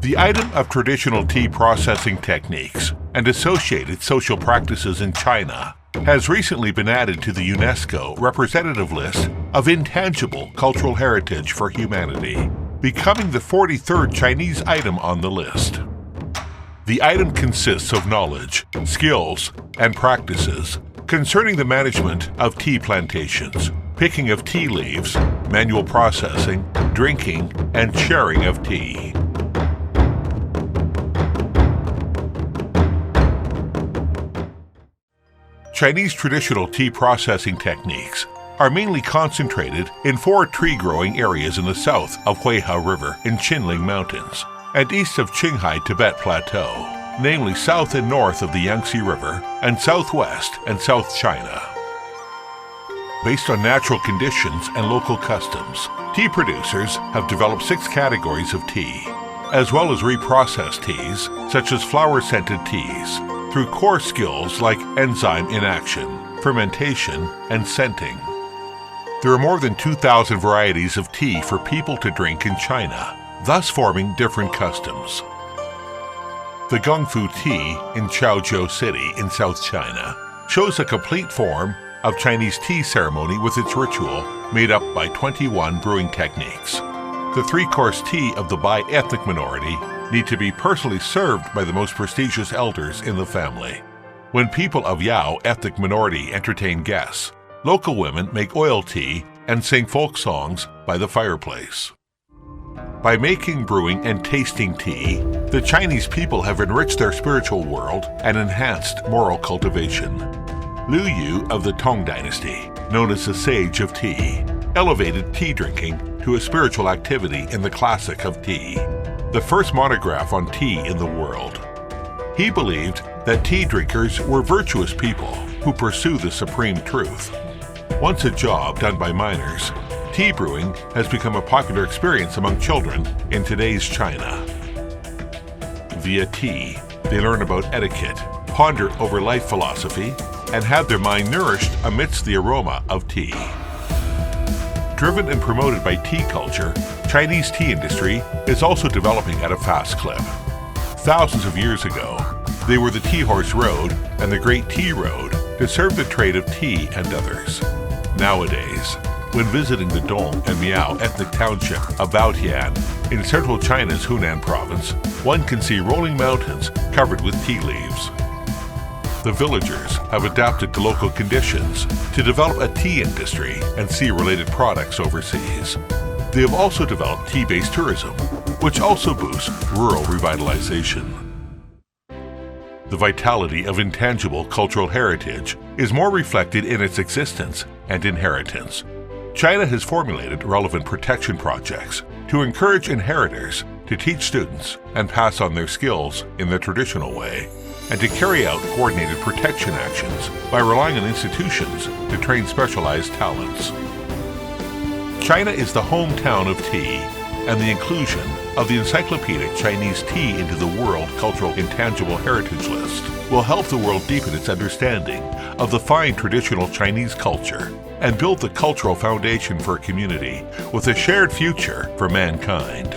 The item of traditional tea processing techniques and associated social practices in China has recently been added to the UNESCO representative list of intangible cultural heritage for humanity, becoming the 43rd Chinese item on the list. The item consists of knowledge, skills, and practices concerning the management of tea plantations, picking of tea leaves, manual processing, drinking, and sharing of tea. Chinese traditional tea processing techniques are mainly concentrated in 4 tree-growing areas in the south of Huihe River in Qinling Mountains and east of Qinghai Tibet Plateau, namely south and north of the Yangtze River and southwest and South China. Based on natural conditions and local customs, tea producers have developed 6 categories of tea, as well as reprocessed teas, such as flower-scented teas, through core skills like enzyme inaction, fermentation, and scenting. There are more than 2,000 varieties of tea for people to drink in China, thus forming different customs. The Gongfu tea in Chaozhou City in South China shows a complete form of Chinese tea ceremony with its ritual made up by 21 brewing techniques. The 3-course tea of the Bai ethnic minority need to be personally served by the most prestigious elders in the family. When people of Yao ethnic minority entertain guests, local women make oil tea and sing folk songs by the fireplace. By making, brewing, and tasting tea, the Chinese people have enriched their spiritual world and enhanced moral cultivation. Liu Yu of the Tang Dynasty, known as the Sage of Tea, elevated tea drinking to a spiritual activity in the classic of tea, the first monograph on tea in the world. He believed that tea drinkers were virtuous people who pursue the supreme truth. Once a job done by miners, tea brewing has become a popular experience among children in today's China. Via tea, they learn about etiquette, ponder over life philosophy, and have their mind nourished amidst the aroma of tea. Driven and promoted by tea culture, Chinese tea industry is also developing at a fast clip. Thousands of years ago, they were the Tea Horse Road and the Great Tea Road to serve the trade of tea and others. Nowadays, when visiting the Dong and Miao ethnic township of Baotian in central China's Hunan province, one can see rolling mountains covered with tea leaves. The villagers have adapted to local conditions to develop a tea industry and see related products overseas. They have also developed tea-based tourism, which also boosts rural revitalization. The vitality of intangible cultural heritage is more reflected in its existence and inheritance. China has formulated relevant protection projects to encourage inheritors to teach students and pass on their skills in the traditional way, and to carry out coordinated protection actions by relying on institutions to train specialized talents. China is the hometown of tea, and the inclusion of the Encyclopedic Chinese Tea into the World Cultural Intangible Heritage List will help the world deepen its understanding of the fine traditional Chinese culture and build the cultural foundation for a community with a shared future for mankind.